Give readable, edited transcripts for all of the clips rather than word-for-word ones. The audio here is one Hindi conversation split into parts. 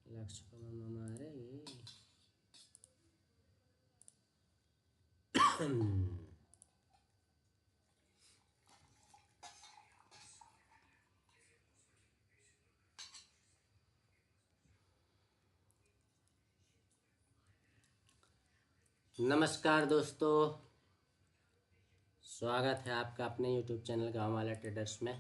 लक्ष्य को हमारे नमस्कार दोस्तों, स्वागत है आपका अपने YouTube चैनल गाँव वाला ट्रेडर्स में।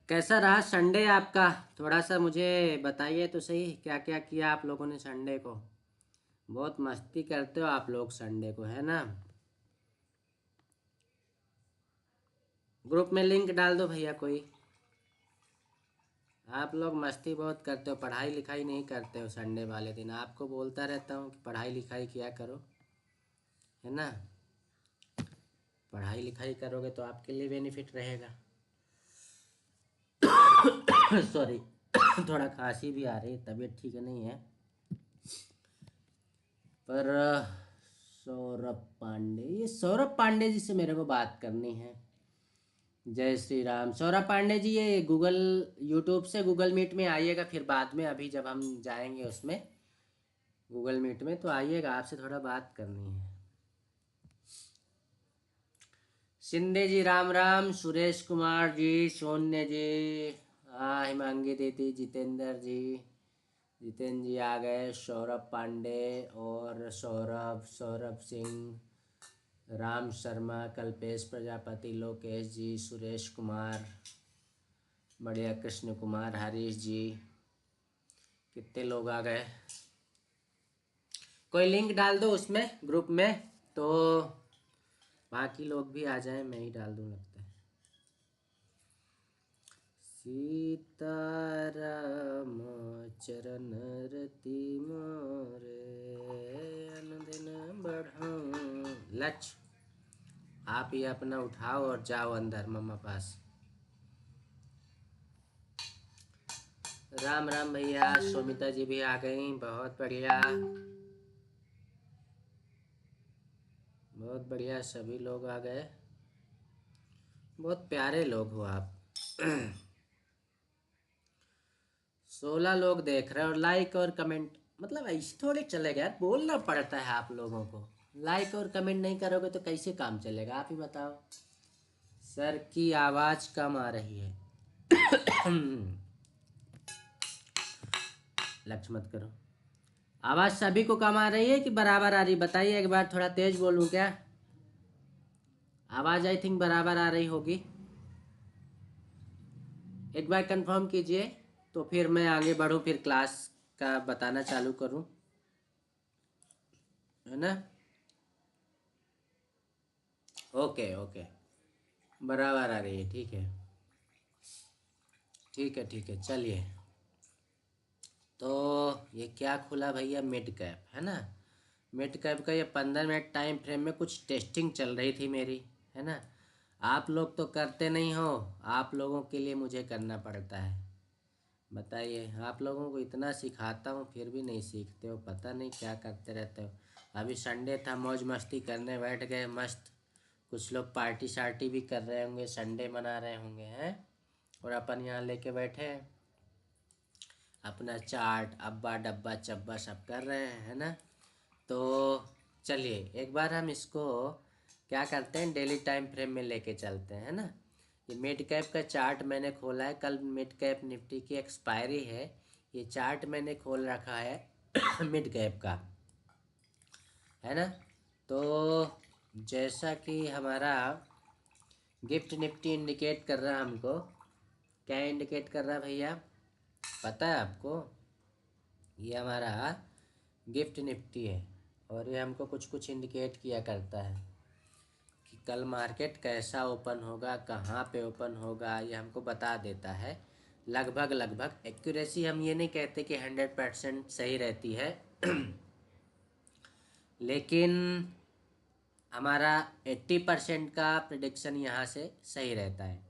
कैसा रहा संडे आपका? थोड़ा सा मुझे बताइए तो सही, क्या क्या किया आप लोगों ने संडे को। बहुत मस्ती करते हो आप लोग संडे को, है ना। ग्रुप में लिंक डाल दो भैया कोई। आप लोग मस्ती बहुत करते हो, पढ़ाई लिखाई नहीं करते हो संडे वाले दिन। आपको बोलता रहता हूँ कि पढ़ाई लिखाई किया करो, है ना। पढ़ाई लिखाई करोगे तो आपके लिए बेनिफिट रहेगा। सॉरी, थोड़ा खांसी भी आ रही है, तबीयत ठीक नहीं है। पर सौरभ पांडे, ये सौरभ पांडे जी से मेरे को बात करनी है। जय श्री राम। सौरभ पांडे जी, ये गूगल यूट्यूब से गूगल मीट में आइएगा फिर बाद में, अभी जब हम जाएंगे उसमें गूगल मीट में तो आइएगा, आपसे थोड़ा बात करनी है। शिंदे जी राम राम। सुरेश कुमार जी, सोन्य जी, हाँ हिमांगी दीदी, जितेंद्र जी आ गए। सौरभ पांडे और सौरभ सिंह, राम शर्मा, कल्पेश प्रजापति, लोकेश जी, सुरेश कुमार, बढ़िया, कृष्ण कुमार, हरीश जी, कितने लोग आ गए। कोई लिंक डाल दो उसमें ग्रुप में तो बाकी लोग भी आ जाएं, मैं ही डाल दूं लगता है। सीताराम चरण रति मोरे, अनुदिन बढ़ाऊं। लक्ष्य, आप ये अपना उठाओ और जाओ अंदर मम्मा पास। राम राम भैया। सुमिता जी भी आ गई, बहुत बढ़िया बहुत बढ़िया, सभी लोग आ गए। बहुत प्यारे लोग हो आप। 16 लोग देख रहे हैं और लाइक और कमेंट, मतलब ऐसे थोड़े चलेगा यार, बोलना पड़ता है आप लोगों को। लाइक और कमेंट नहीं करोगे तो कैसे काम चलेगा, आप ही बताओ। सर की आवाज़ कम आ रही है। लक्ष्य मत करो। आवाज़ सभी को कम आ रही है कि बराबर आ रही, बताइए एक बार। थोड़ा तेज बोलूं क्या? आवाज़ आई थिंक बराबर आ रही होगी, एक बार कंफर्म कीजिए तो फिर मैं आगे बढ़ूं, फिर क्लास का बताना चालू करूं, है ना। ओके ओके, बराबर आ रही है, ठीक है ठीक है ठीक है। चलिए, तो ये क्या खुला भैया? मिड कैप, है ना। मिड कैप का ये 15 मिनट टाइम फ्रेम में कुछ टेस्टिंग चल रही थी मेरी, है ना। आप लोग तो करते नहीं हो, आप लोगों के लिए मुझे करना पड़ता है। बताइए, आप लोगों को इतना सिखाता हूँ फिर भी नहीं सीखते हो, पता नहीं क्या करते रहते हो। अभी संडे था, मौज मस्ती करने बैठ गए मस्त। कुछ लोग पार्टी शार्टी भी कर रहे होंगे, संडे मना रहे होंगे, हैं। और अपन यहाँ लेके बैठे हैं अपना चाट अब्बा डब्बा चब्बा सब कर रहे हैं, है ना। तो चलिए एक बार हम इसको क्या करते हैं, डेली टाइम फ्रेम में लेके चलते हैं, है ना। ये मिड कैप का चार्ट मैंने खोला है, कल मिड कैप निफ्टी की एक्सपायरी है। ये चार्ट मैंने खोल रखा है मिड कैप का, है ना। तो जैसा कि हमारा गिफ्ट निफ्टी इंडिकेट कर रहा है हमको, क्या इंडिकेट कर रहा है भैया, पता है आपको? ये हमारा गिफ्ट निफ्टी है और ये हमको कुछ कुछ इंडिकेट किया करता है कि कल मार्केट कैसा ओपन होगा, कहाँ पे ओपन होगा, ये हमको बता देता है। लगभग एक्यूरेसी हम ये नहीं कहते कि 100% सही रहती है लेकिन हमारा 80% का प्रिडिक्शन यहाँ से सही रहता है।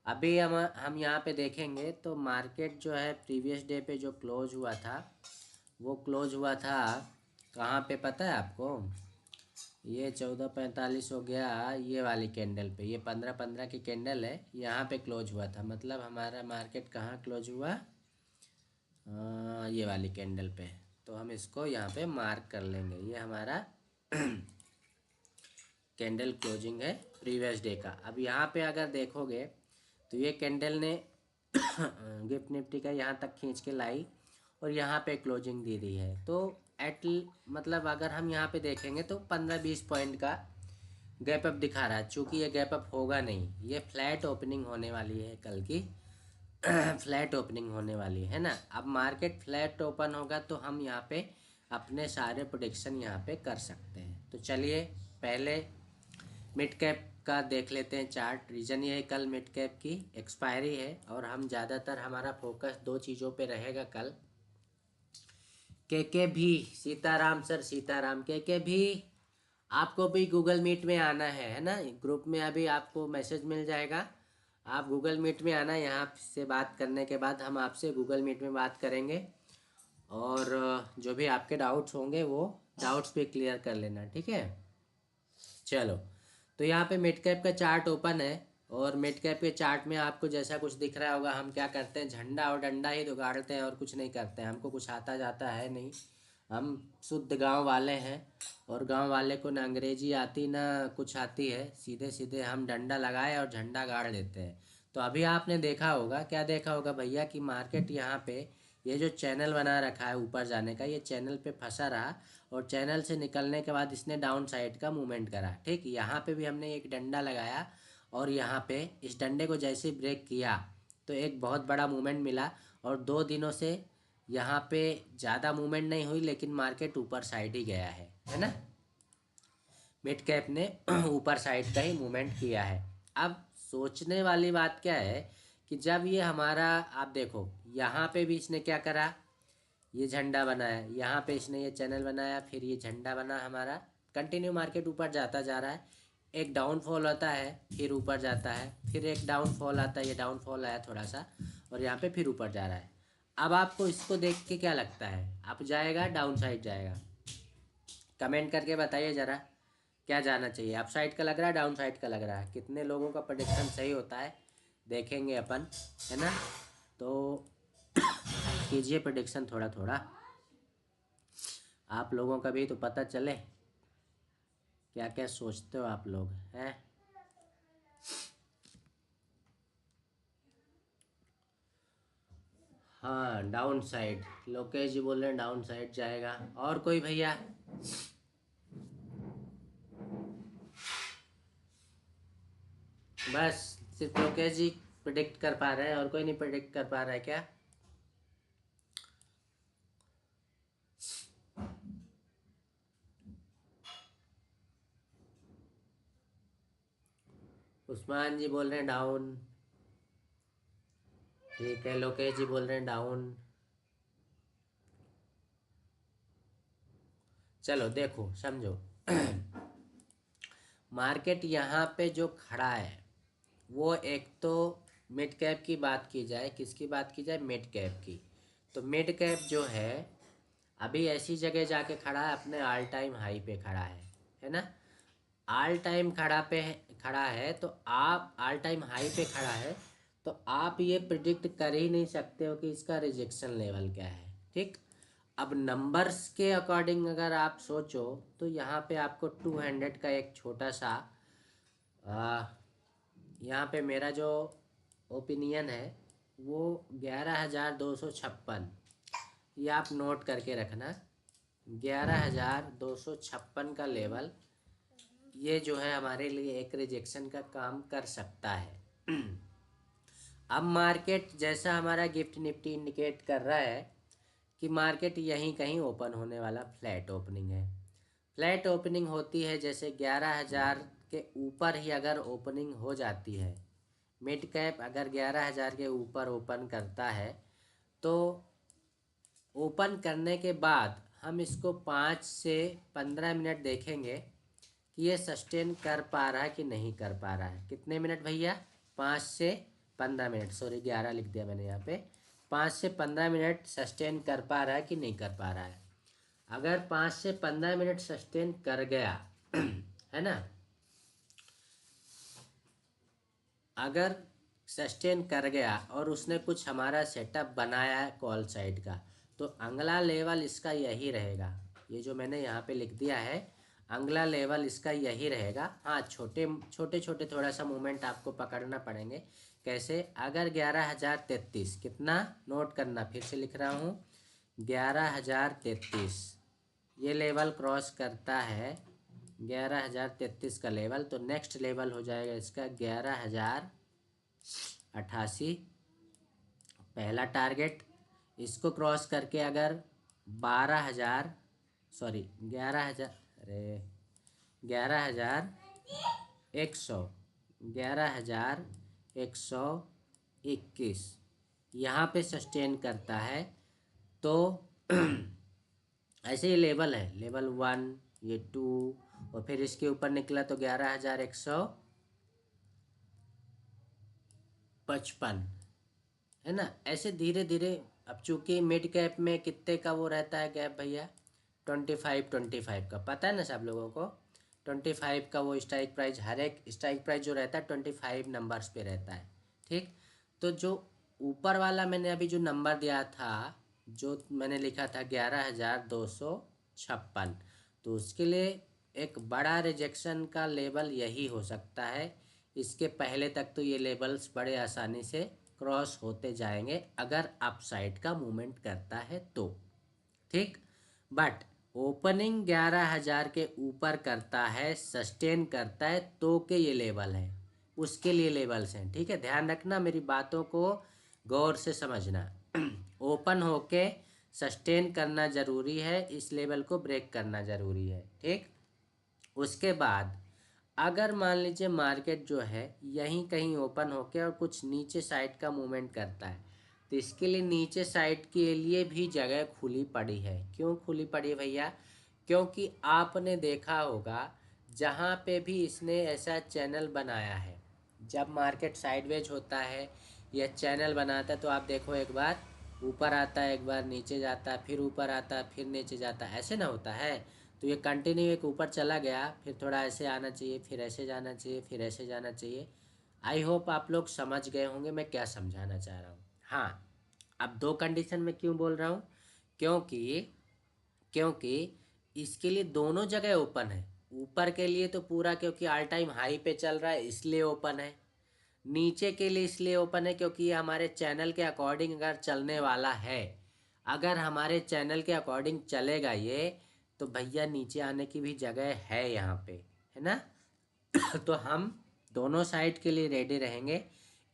अभी हम यहाँ पे देखेंगे तो मार्केट जो है प्रीवियस डे पे जो क्लोज हुआ था, वो क्लोज हुआ था कहाँ पे पता है आपको? ये 14:45 हो गया ये वाली कैंडल पे। ये 15:15 की कैंडल है, यहाँ पे क्लोज हुआ था, मतलब हमारा मार्केट कहाँ क्लोज हुआ, ये वाली कैंडल पे। तो हम इसको यहाँ पे मार्क कर लेंगे, ये हमारा कैंडल क्लोजिंग है प्रीवियस डे का। अब यहाँ पे अगर देखोगे तो ये कैंडल ने गिफ्ट निफ्टी का यहाँ तक खींच के लाई और यहाँ पे क्लोजिंग दे दी है। तो मतलब अगर हम यहाँ पे देखेंगे तो 15-20 पॉइंट का गैप अप दिखा रहा है। चूँकि ये गैप अप होगा नहीं, ये फ्लैट ओपनिंग होने वाली है कल की। फ्लैट ओपनिंग होने वाली है ना। अब मार्केट फ्लैट ओपन होगा तो हम यहाँ पे अपने सारे प्रोडिक्शन यहाँ पे कर सकते हैं। तो चलिए पहले मिड कैप का देख लेते हैं चार्ट। रीज़न ये है कल मिड कैप की एक्सपायरी है और हम ज़्यादातर हमारा फोकस दो चीज़ों पे रहेगा कल। के भी सीताराम सर, सीताराम के भी आपको भी गूगल मीट में आना है ना। ग्रुप में अभी आपको मैसेज मिल जाएगा, आप गूगल मीट में आना। यहाँ से बात करने के बाद हम आपसे गूगल मीट में बात करेंगे और जो भी आपके डाउट्स होंगे वो डाउट्स भी क्लियर कर लेना, ठीक है। चलो, तो यहाँ पे मिड कैप का चार्ट ओपन है और मिड कैप के चार्ट में आपको जैसा कुछ दिख रहा होगा, हम क्या करते हैं, झंडा और डंडा ही उगाड़ते हैं और कुछ नहीं करते हैं। हमको कुछ आता जाता है नहीं, हम शुद्ध गांव वाले हैं और गांव वाले को ना अंग्रेजी आती ना कुछ आती है। सीधे सीधे हम डंडा लगाए और झंडा गाड़ देते हैं। तो अभी आपने देखा होगा, क्या देखा होगा भैया, कि मार्केट यहाँ पे ये जो चैनल बना रखा है ऊपर जाने का, ये चैनल पे फंसा रहा और चैनल से निकलने के बाद इसने डाउन साइड का मूवमेंट करा। ठीक, यहाँ पे भी हमने एक डंडा लगाया और यहाँ पे इस डंडे को जैसे ब्रेक किया तो एक बहुत बड़ा मूवमेंट मिला। और 2 दिनों से यहाँ पे ज़्यादा मूवमेंट नहीं हुई लेकिन मार्केट ऊपर साइड ही गया है ना। मिड कैप ने ऊपर साइड का ही मूवमेंट किया है। अब सोचने वाली बात क्या है कि जब ये हमारा, आप देखो यहाँ पे भी इसने क्या करा, ये झंडा बनाया, यहाँ पे इसने ये चैनल बनाया, फिर ये झंडा बना हमारा। कंटिन्यू मार्केट ऊपर जाता जा रहा है। एक डाउनफॉल होता है, फिर ऊपर जाता है, फिर एक डाउनफॉल आता है, ये डाउनफॉल आया थोड़ा सा और यहाँ पे फिर ऊपर जा रहा है। अब आपको इसको देख के क्या लगता है, अप जाएगा डाउन साइड जाएगा? कमेंट करके बताइए ज़रा, क्या जाना चाहिए, अप साइड का लग रहा है डाउन साइड का लग रहा है? कितने लोगों का प्रेडिक्शन सही होता है देखेंगे अपन, है ना। तो कीजिए प्रेडिक्शन थोड़ा थोड़ा, आप लोगों का भी तो पता चले क्या क्या सोचते हो आप लोग हैं। हाँ, डाउन साइड, लोकेश जी बोल रहे हैं डाउन साइड जाएगा। और कोई भैया? बस सिर्फ लोकेश जी प्रिडिक्ट कर पा रहे हैं और कोई नहीं प्रिडिक्ट कर पा रहा है क्या? उस्मान जी बोल रहे हैं डाउन, ठीक है। लोकेश जी बोल रहे हैं डाउन। चलो देखो समझो, मार्केट यहाँ पे जो खड़ा है वो, एक तो मिड कैप की बात की जाए, किसकी बात की जाए, मिड कैप की। तो मिड कैप जो है अभी ऐसी जगह जाके खड़ा है, अपने ऑल टाइम हाई पे खड़ा है ना। ऑल टाइम खड़ा है तो आप ऑल टाइम हाई पे खड़ा है तो आप ये प्रिडिक्ट कर ही नहीं सकते हो कि इसका रिजेक्शन लेवल क्या है, ठीक। अब नंबर्स के अकॉर्डिंग अगर आप सोचो तो यहाँ पे आपको 200 का एक छोटा सा, यहाँ पे मेरा जो ओपिनियन है वो 11,256, ये आप नोट करके रखना। 11,256 का लेवल, ये जो है हमारे लिए एक रिजेक्शन का काम कर सकता है। अब मार्केट जैसा हमारा गिफ्ट निफ्टी इंडिकेट कर रहा है कि मार्केट यहीं कहीं ओपन होने वाला, फ्लैट ओपनिंग है। फ्लैट ओपनिंग होती है जैसे 11,000 के ऊपर ही अगर ओपनिंग हो जाती है, मिड कैप अगर 11,000 के ऊपर ओपन करता है तो ओपन करने के बाद हम इसको 5 से 15 मिनट देखेंगे कि ये सस्टेन कर पा रहा है कि नहीं कर पा रहा है। कितने मिनट भैया? 5 से 15 मिनट, सॉरी 11 लिख दिया मैंने यहाँ पे। 5 से 15 मिनट सस्टेन कर पा रहा है कि नहीं कर पा रहा है। अगर 5 से 15 मिनट सस्टेन कर गया है ना। अगर सस्टेन कर गया और उसने कुछ हमारा सेटअप बनाया है कॉल साइड का, तो अगला लेवल इसका यही रहेगा। ये जो मैंने यहाँ पे लिख दिया है, अगला लेवल इसका यही रहेगा। हाँ, छोटे छोटे छोटे थोड़ा सा मूवमेंट आपको पकड़ना पड़ेंगे। कैसे? अगर 11,033, कितना नोट करना, फिर से लिख रहा हूँ, 11,033 ये लेवल क्रॉस करता है, 11,033 का लेवल, तो नेक्स्ट लेवल हो जाएगा इसका 11,088, पहला टारगेट। इसको क्रॉस करके अगर 12,000, सॉरी 11,000, अरे 11,100, 11,121 यहाँ पे सस्टेन करता है, तो ऐसे ही लेवल है, लेवल 1, ये 2, और फिर इसके ऊपर निकला तो 11,155, है ना। ऐसे धीरे धीरे, अब चूंकि मिड कैप में कितने का वो रहता है गैप भैया, 25 का, पता है ना सब लोगों को। 25 का वो स्ट्राइक प्राइस, हर एक स्ट्राइक प्राइस जो रहता है 25 नंबर्स पे रहता है, ठीक। तो जो ऊपर वाला मैंने अभी जो नंबर दिया था, जो मैंने लिखा था 11,256, तो उसके लिए एक बड़ा रिजेक्शन का लेवल यही हो सकता है। इसके पहले तक तो ये लेवल्स बड़े आसानी से क्रॉस होते जाएंगे अगर अपसाइड का मूवमेंट करता है तो, ठीक। बट ओपनिंग 11,000 के ऊपर करता है, सस्टेन करता है, तो के ये लेवल है, उसके लिए लेवल्स हैं, ठीक है। ध्यान रखना, मेरी बातों को गौर से समझना। ओपन होके सस्टेन करना ज़रूरी है, इस लेवल को ब्रेक करना ज़रूरी है, ठीक। उसके बाद अगर मान लीजिए मार्केट जो है यहीं कहीं ओपन होके और कुछ नीचे साइड का मूवमेंट करता है, तो इसके लिए नीचे साइड के लिए भी जगह खुली पड़ी है। क्यों खुली पड़ी है भैया? क्योंकि आपने देखा होगा जहाँ पे भी इसने ऐसा चैनल बनाया है, जब मार्केट साइडवेज होता है या चैनल बनाता है, तो आप देखो एक बार ऊपर आता है, एक बार नीचे जाता है, फिर ऊपर आता है, फिर नीचे जाता है, ऐसे ना होता है। तो ये कंटिन्यू एक ऊपर चला गया, फिर थोड़ा ऐसे आना चाहिए, फिर ऐसे जाना चाहिए, फिर ऐसे जाना चाहिए। आई होप आप लोग समझ गए होंगे मैं क्या समझाना चाह रहा हूँ। हाँ, अब दो कंडीशन में क्यों बोल रहा हूँ, क्योंकि क्योंकि इसके लिए दोनों जगह ओपन है। ऊपर के लिए तो पूरा, क्योंकि ऑल टाइम हाई पे चल रहा है इसलिए ओपन है। नीचे के लिए इसलिए ओपन है क्योंकि ये हमारे चैनल के अकॉर्डिंग अगर चलने वाला है, अगर हमारे चैनल के अकॉर्डिंग चलेगा ये, तो भैया नीचे आने की भी जगह है यहाँ पे, है ना। तो हम दोनों साइड के लिए रेडी रहेंगे।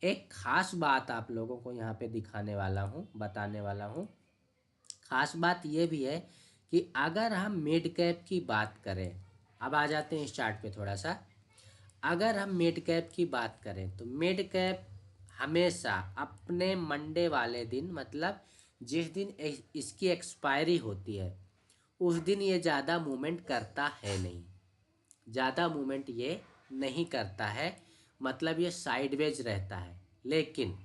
एक खास बात आप लोगों को यहाँ पे दिखाने वाला हूँ, बताने वाला हूँ। खास बात ये भी है कि अगर हम मिड कैप की बात करें, अब आ जाते हैं इस चार्ट पे थोड़ा सा। अगर हम मिड कैप की बात करें तो मिड कैप हमेशा अपने मंडे वाले दिन, मतलब जिस दिन इसकी एक्सपायरी होती है, उस दिन ये ज़्यादा मूवमेंट करता है नहीं, ज़्यादा मूवमेंट ये नहीं करता है, मतलब ये साइडवेज रहता है। लेकिन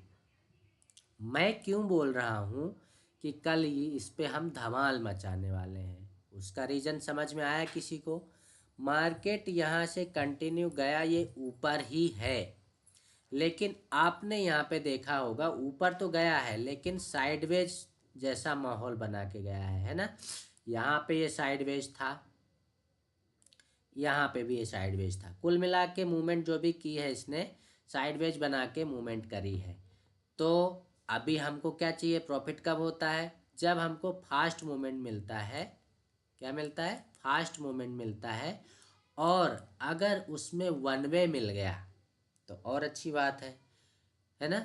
मैं क्यों बोल रहा हूँ कि कल ही इस पे हम धमाल मचाने वाले हैं, उसका रीज़न समझ में आया किसी को? मार्केट यहाँ से कंटिन्यू गया, ये ऊपर ही है, लेकिन आपने यहाँ पे देखा होगा ऊपर तो गया है लेकिन साइडवेज जैसा माहौल बना के गया है ना। यहाँ पे ये साइडवेज था, यहाँ पे भी ये साइडवेज था, कुल मिला के मूवमेंट जो भी की है इसने साइडवेज बना के मूवमेंट करी है। तो अभी हमको क्या चाहिए? प्रॉफिट कब होता है? जब हमको फास्ट मूवमेंट मिलता है। क्या मिलता है? फास्ट मूवमेंट मिलता है। और अगर उसमें वन वे मिल गया तो और अच्छी बात है ना।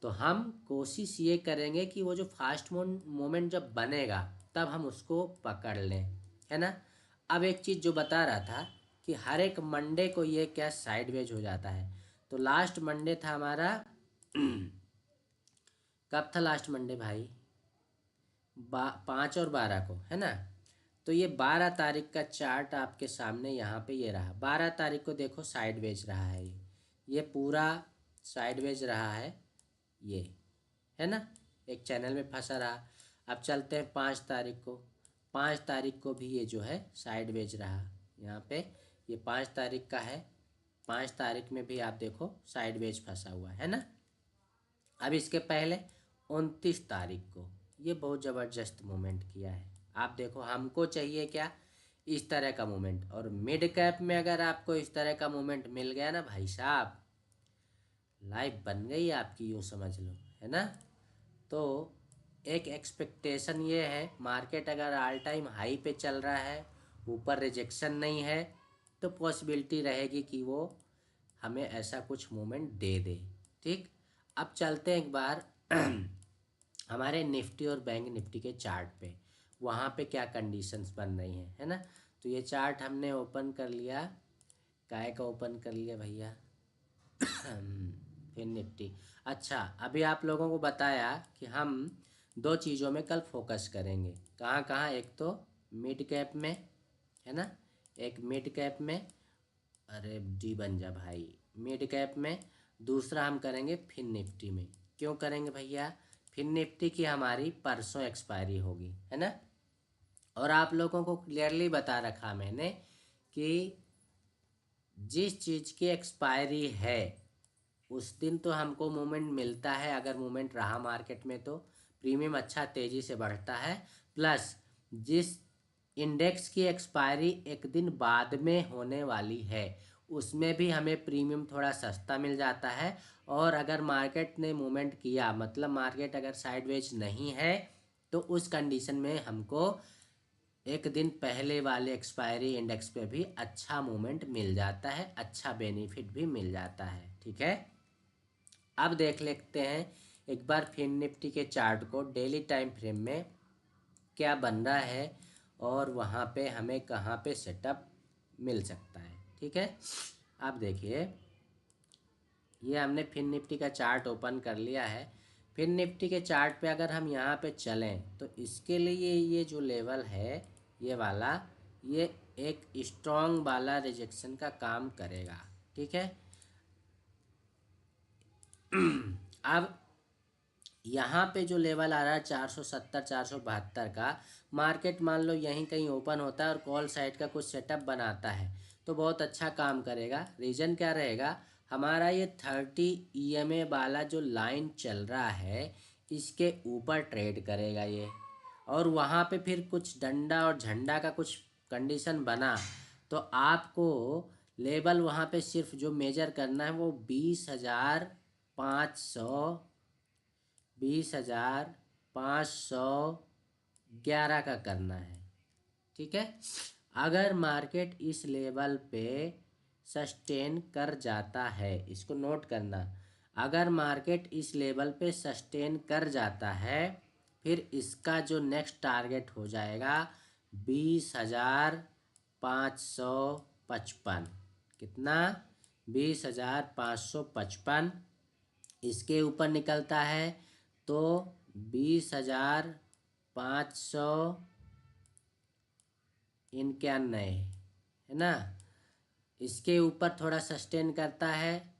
तो हम कोशिश ये करेंगे कि वो जो फास्ट मोमेंट जब बनेगा तब हम उसको पकड़ लें, है ना। अब एक चीज़ जो बता रहा था कि हर एक मंडे को ये क्या साइडवेज हो जाता है। तो लास्ट मंडे था हमारा कब था लास्ट मंडे भाई? 5 और 12 को, है ना। तो ये 12 तारीख का चार्ट आपके सामने यहाँ पे ये रहा। 12 तारीख को देखो साइडवेज रहा है, ये पूरा साइडवेज रहा है, ये है ना, एक चैनल में फंसा रहा। अब चलते हैं 5 तारीख को। 5 तारीख को भी ये जो है साइडवेज रहा, यहाँ पे ये 5 तारीख का है, 5 तारीख में भी आप देखो साइडवेज फंसा हुआ है ना। अब इसके पहले 29 तारीख को ये बहुत ज़बरदस्त मूवमेंट किया है। आप देखो हमको चाहिए क्या, इस तरह का मूवमेंट, और मिड कैप में अगर आपको इस तरह का मूवमेंट मिल गया ना भाई साहब, लाइफ बन गई आपकी, यूँ समझ लो, है ना। तो एक एक्सपेक्टेशन ये है, मार्केट अगर ऑल टाइम हाई पे चल रहा है, ऊपर रिजेक्शन नहीं है, तो पॉसिबिलिटी रहेगी कि वो हमें ऐसा कुछ मूवमेंट दे दे। ठीक, अब चलते हैं एक बार हमारे निफ्टी और बैंक निफ्टी के चार्ट पे, वहाँ पे क्या कंडीशंस बन रही हैं, है ना। तो ये चार्ट हमने ओपन कर लिया, काय का ओपन कर लिया भैया फिर निफ्टी। अच्छा, अभी आप लोगों को बताया कि हम दो चीज़ों में कल फोकस करेंगे, कहाँ कहाँ, एक तो मिड कैप में, है ना, एक मिड कैप में, अरे डी बन जा भाई, मिड कैप में, दूसरा हम करेंगे फिन निफ्टी में। क्यों करेंगे भैया, फिन निफ्टी की हमारी परसों एक्सपायरी होगी, है ना। और आप लोगों को क्लियरली बता रखा मैंने कि जिस चीज़ की एक्सपायरी है उस दिन तो हमको मूवमेंट मिलता है, अगर मूवमेंट रहा मार्केट में तो प्रीमियम अच्छा तेज़ी से बढ़ता है। प्लस जिस इंडेक्स की एक्सपायरी एक दिन बाद में होने वाली है उसमें भी हमें प्रीमियम थोड़ा सस्ता मिल जाता है। और अगर मार्केट ने मूवमेंट किया, मतलब मार्केट अगर साइडवेज नहीं है, तो उस कंडीशन में हमको एक दिन पहले वाले एक्सपायरी इंडेक्स पे भी अच्छा मूवमेंट मिल जाता है, अच्छा बेनिफिट भी मिल जाता है। ठीक है, अब देख लेते हैं एक बार फिन निफ्टी के चार्ट को डेली टाइम फ्रेम में क्या बन रहा है और वहाँ पे हमें कहाँ पे सेटअप मिल सकता है। ठीक है, अब देखिए ये हमने फिन निफ्टी का चार्ट ओपन कर लिया है। फिन निफ्टी के चार्ट पे अगर हम यहाँ पे चलें तो इसके लिए ये जो लेवल है ये वाला, ये एक स्ट्रॉन्ग वाला रिजेक्शन का काम करेगा। ठीक है, अब यहाँ पे जो लेवल आ रहा है 470 472 का, मार्केट मान लो यहीं कहीं ओपन होता है और कॉल साइड का कुछ सेटअप बनाता है तो बहुत अच्छा काम करेगा। रीज़न क्या रहेगा, हमारा ये 30 EMA वाला जो लाइन चल रहा है इसके ऊपर ट्रेड करेगा ये, और वहाँ पे फिर कुछ डंडा और झंडा का कुछ कंडीशन बना तो आपको लेवल वहाँ पे सिर्फ जो मेजर करना है वो 20,511 का करना है। ठीक है, अगर मार्केट इस लेवल पे सस्टेन कर जाता है, इसको नोट करना, अगर मार्केट इस लेवल पे सस्टेन कर जाता है फिर इसका जो नेक्स्ट टारगेट हो जाएगा 20,555। कितना, 20,555। इसके ऊपर निकलता है तो 20,591, है ना। इसके ऊपर थोड़ा सस्टेन करता है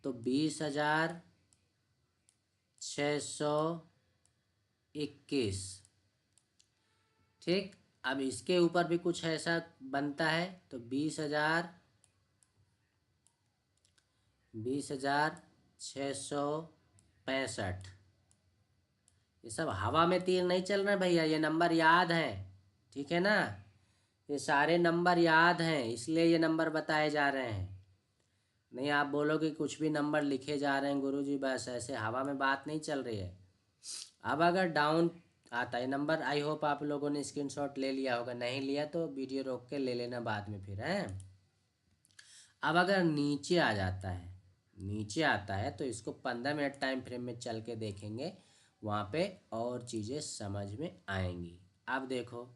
तो 20,621। ठीक, अब इसके ऊपर भी कुछ ऐसा बनता है तो 20,665। ये सब हवा में तीर नहीं चल रहे भैया, ये नंबर याद हैं। ठीक है ना, ये सारे नंबर याद हैं इसलिए ये नंबर बताए जा रहे हैं। नहीं आप बोलोगे कुछ भी नंबर लिखे जा रहे हैं गुरुजी, बस ऐसे हवा में बात नहीं चल रही है। अब अगर डाउन आता है नंबर, आई होप आप लोगों ने स्क्रीनशॉट ले लिया होगा, नहीं लिया तो वीडियो रोक के ले लेना बाद में फिर, है। अब अगर नीचे आ जाता है, नीचे आता है तो इसको 15 मिनट टाइम फ्रेम में चल के देखेंगे, वहाँ पे और चीज़ें समझ में आएंगी। अब देखो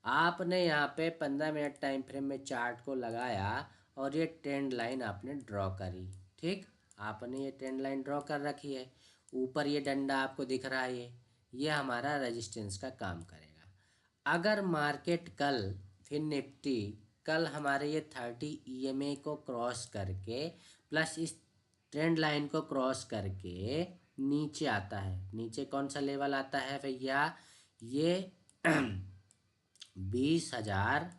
आपने यहाँ पे 15 मिनट टाइम फ्रेम में चार्ट को लगाया और ये ट्रेंड लाइन आपने ड्रॉ करी। ठीक, आपने ये ट्रेंड लाइन ड्रॉ कर रखी है, ऊपर ये डंडा आपको दिख रहा है, ये हमारा रेजिस्टेंस का काम करेगा। अगर मार्केट कल, फिर निफ्टी कल हमारे ये 30 EMA को क्रॉस करके प्लस इस ट्रेंड लाइन को क्रॉस करके नीचे आता है, नीचे कौन सा लेवल आता है भैया, ये 20,000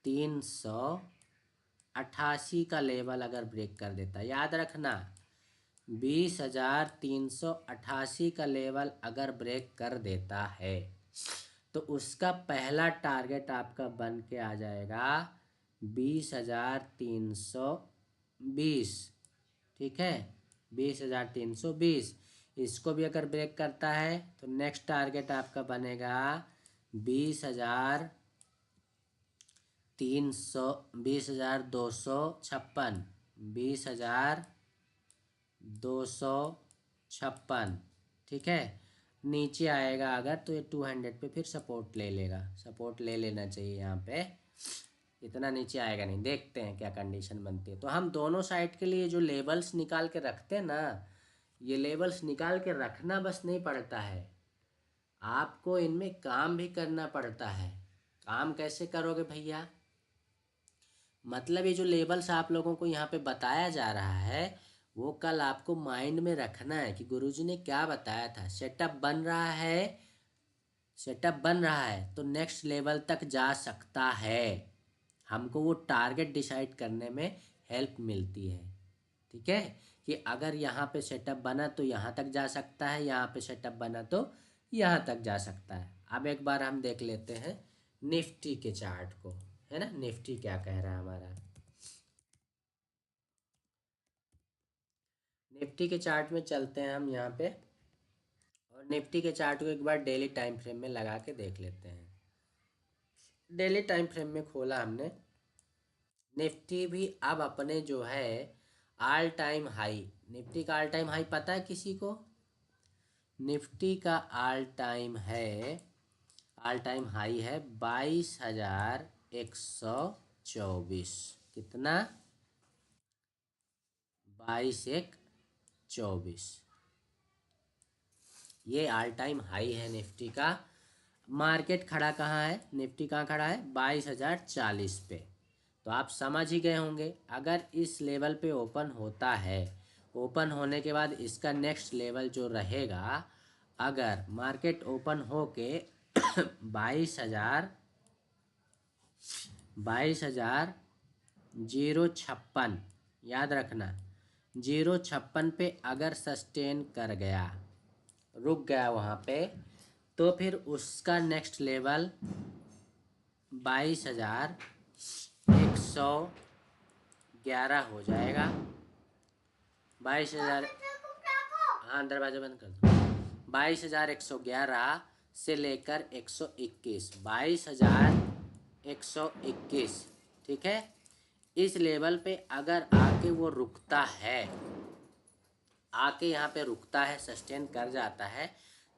20,388 का लेवल अगर ब्रेक कर देता, याद रखना 20,388 का लेवल अगर ब्रेक कर देता है तो उसका पहला टारगेट आपका बन के आ जाएगा 20,320। ठीक है, 20,320। इसको भी अगर ब्रेक करता है तो नेक्स्ट टारगेट आपका बनेगा 20,256, 20,256। ठीक है, नीचे आएगा अगर तो ये 200 पे फिर सपोर्ट ले लेगा, सपोर्ट ले लेना चाहिए यहाँ पे, इतना नीचे आएगा नहीं। देखते हैं क्या कंडीशन बनती है। तो हम दोनों साइड के लिए जो लेबल्स निकाल के रखते हैं ना, ये लेबल्स निकाल के रखना बस नहीं पड़ता है, आपको इनमें काम भी करना पड़ता है। काम कैसे करोगे भैया? मतलब ये जो लेबल्स आप लोगों को यहाँ पे बताया जा रहा है वो कल आपको माइंड में रखना है कि गुरुजी ने क्या बताया था। सेटअप बन रहा है, सेटअप बन रहा है तो नेक्स्ट लेवल तक जा सकता है, हमको वो टारगेट डिसाइड करने में हेल्प मिलती है। ठीक है, कि अगर यहाँ पे सेटअप बना तो यहाँ तक जा सकता है, यहाँ पे सेटअप बना तो यहाँ तक जा सकता है। अब एक बार हम देख लेते हैं निफ्टी के चार्ट को, है ना, निफ्टी क्या कह रहा है हमारा। निफ्टी के चार्ट में चलते हैं हम यहाँ पे, और निफ्टी के चार्ट को एक बार डेली टाइम फ्रेम में लगा के देख लेते हैं। डेली टाइम फ्रेम में खोला हमने, निफ्टी भी अब अपने जो है ऑल टाइम हाई, निफ्टी का ऑल टाइम हाई पता है किसी को? निफ्टी का ऑल टाइम है, ऑल टाइम हाई है 22,124। कितना? 22,124, ये ऑल टाइम हाई है निफ्टी का। मार्केट खड़ा कहाँ है? निफ्टी कहाँ खड़ा है? 22,040 पे। तो आप समझ ही गए होंगे, अगर इस लेवल पे ओपन होता है, ओपन होने के बाद इसका नेक्स्ट लेवल जो रहेगा, अगर मार्केट ओपन हो के 22,056, याद रखना 056 पे अगर सस्टेन कर गया, रुक गया वहाँ पे, तो फिर उसका नेक्स्ट लेवल 22,111 हो जाएगा। 22,000, हाँ दरवाजा बंद कर दो। 22,111 से लेकर 121, 22,121। ठीक है, इस लेवल पे अगर आके वो रुकता है, आके यहाँ पे रुकता है, सस्टेन कर जाता है,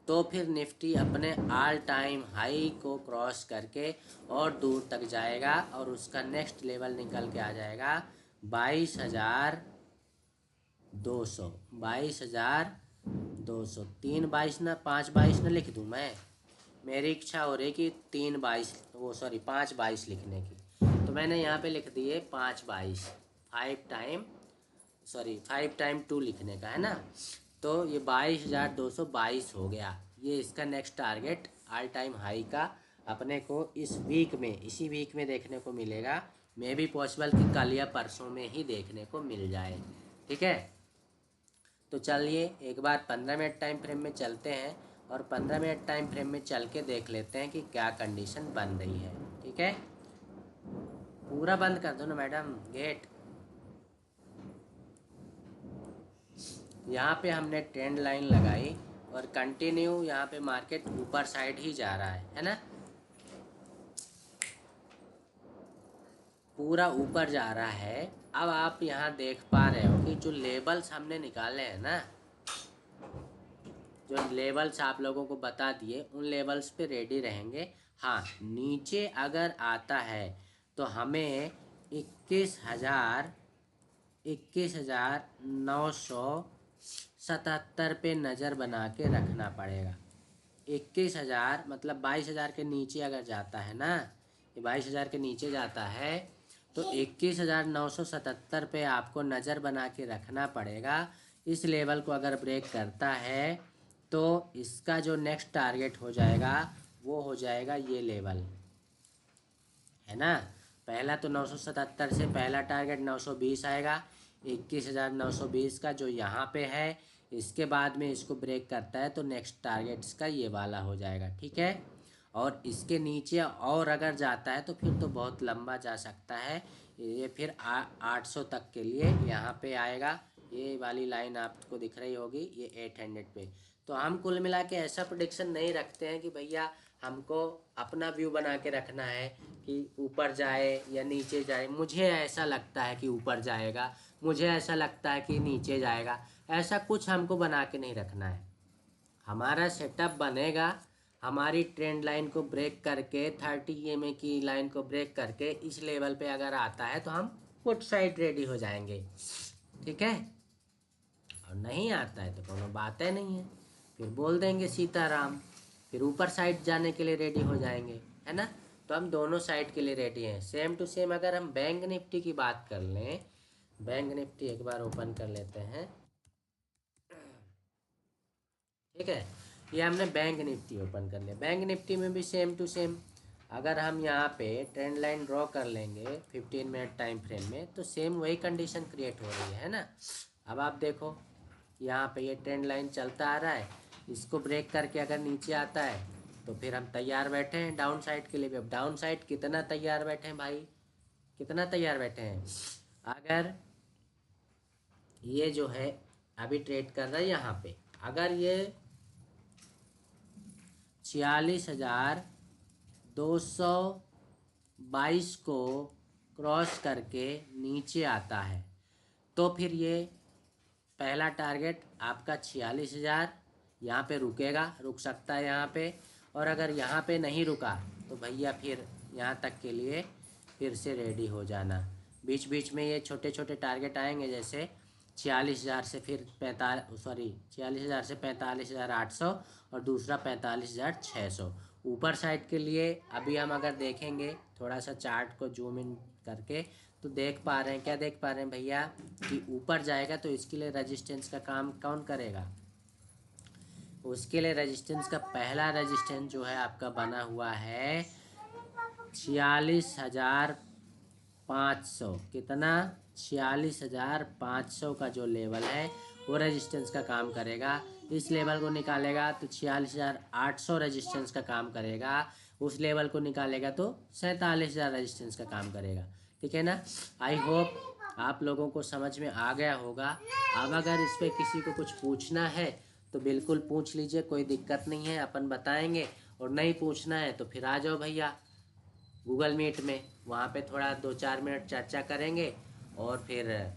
तो फिर निफ्टी अपने ऑल टाइम हाई को क्रॉस करके और दूर तक जाएगा और उसका नेक्स्ट लेवल निकल के आ जाएगा 22,200, 22,200। 3,22 ना 5,22 ना लिख दूँ मैं, मेरी इच्छा हो रही कि 3,22 वो सॉरी 5,22 लिखने की, तो मैंने यहाँ पे लिख दिए 5,22, 5 टाइम 2 लिखने का है ना। तो ये 22,222 हो गया, ये इसका next target all time high का अपने को इस वीक में, इसी वीक में देखने को मिलेगा। मे भी पॉसिबल कि कल या परसों में ही देखने को मिल जाए। ठीक है, तो चलिए एक बार 15 मिनट टाइम फ्रेम में चलते हैं और 15 मिनट टाइम फ्रेम में चल के देख लेते हैं कि क्या कंडीशन बन रही है। ठीक है, पूरा बंद कर दो ना मैडम गेट। यहाँ पे हमने ट्रेंड लाइन लगाई और कंटिन्यू यहाँ पे मार्केट ऊपर साइड ही जा रहा है ना, पूरा ऊपर जा रहा है। अब आप यहाँ देख पा रहे हो कि जो लेबल्स हमने निकाले हैं ना, जो लेवल्स आप लोगों को बता दिए, उन लेवल्स पे रेडी रहेंगे। हाँ, नीचे अगर आता है तो हमें 21,977 पे नज़र बना के रखना पड़ेगा। 21,000 मतलब 22,000 के नीचे अगर जाता है ना, ये 22,000 के नीचे जाता है तो 21,977 पे आपको नज़र बना के रखना पड़ेगा। इस लेवल को अगर ब्रेक करता है तो इसका जो नेक्स्ट टारगेट हो जाएगा वो हो जाएगा ये लेवल, है ना। पहला तो 977 से पहला टारगेट 920 आएगा, 21,920 का जो यहाँ पे है। इसके बाद में इसको ब्रेक करता है तो नेक्स्ट टारगेट्स का ये वाला हो जाएगा, ठीक है। और इसके नीचे और अगर जाता है तो फिर तो बहुत लंबा जा सकता है ये, फिर 800 तक के लिए यहाँ पे आएगा। ये वाली लाइन आपको दिख रही होगी, ये 800 पे। तो हम कुल मिला के ऐसा प्रोडिक्शन नहीं रखते हैं कि भैया हमको अपना व्यू बना के रखना है कि ऊपर जाए या नीचे जाए। मुझे ऐसा लगता है कि ऊपर जाएगा, मुझे ऐसा लगता है कि नीचे जाएगा, ऐसा कुछ हमको बना के नहीं रखना है। हमारा सेटअप बनेगा हमारी ट्रेंड लाइन को ब्रेक करके, 30 EMA की लाइन को ब्रेक करके इस लेवल पे अगर आता है तो हम पुट साइड रेडी हो जाएंगे, ठीक है। और नहीं आता है तो कोनो बात है नहीं है, फिर बोल देंगे सीताराम, फिर ऊपर साइड जाने के लिए रेडी हो जाएंगे, है ना। तो हम दोनों साइड के लिए रेडी हैं, सेम टू सेम। अगर हम बैंक निफ्टी की बात कर लें, बैंक निफ्टी एक बार ओपन कर लेते हैं, ठीक है। ये हमने बैंक निफ्टी ओपन कर लिया। बैंक निफ्टी में भी सेम टू सेम अगर हम यहाँ पे ट्रेंड लाइन ड्रॉ कर लेंगे 15 मिनट टाइम फ्रेम में, तो सेम वही कंडीशन क्रिएट हो रही है ना। अब आप देखो यहाँ पे ये ट्रेंड लाइन चलता आ रहा है, इसको ब्रेक करके अगर नीचे आता है तो फिर हम तैयार बैठे हैं डाउन साइड के लिए भी। अब डाउन साइड कितना तैयार बैठे हैं भाई, कितना तैयार बैठे हैं। अगर ये जो है अभी ट्रेड कर रहा है यहाँ पे, अगर ये 46,222 को क्रॉस करके नीचे आता है तो फिर ये पहला टारगेट आपका 46,000 यहाँ पे रुकेगा, रुक सकता है यहाँ पे। और अगर यहाँ पे नहीं रुका तो भैया फिर यहाँ तक के लिए फिर से रेडी हो जाना। बीच बीच में ये छोटे छोटे टारगेट आएंगे, जैसे 46,000 से फिर 46,000 से 45,800 और दूसरा 45,600 ऊपर साइड के लिए। अभी हम अगर देखेंगे थोड़ा सा चार्ट को जूम इन करके तो देख पा रहे हैं, क्या देख पा रहे हैं भैया कि ऊपर जाएगा तो इसके लिए रेजिस्टेंस का काम कौन करेगा। उसके लिए रेजिस्टेंस का पहला रेजिस्टेंस जो है आपका बना हुआ है 46,500। कितना, 46,500 का जो लेवल है वो रेजिस्टेंस का काम करेगा। इस लेवल को निकालेगा तो 46,800 रेजिस्टेंस का काम करेगा, उस लेवल को निकालेगा तो 47,000 रेजिस्टेंस का काम करेगा, ठीक है ना। आई होप आप लोगों को समझ में आ गया होगा। अब अगर इस पर किसी को कुछ पूछना है तो बिल्कुल पूछ लीजिए, कोई दिक्कत नहीं है, अपन बताएंगे। और नहीं पूछना है तो फिर आ जाओ भैया गूगल मीट में, वहाँ पे थोड़ा 2-4 मिनट चर्चा करेंगे और फिर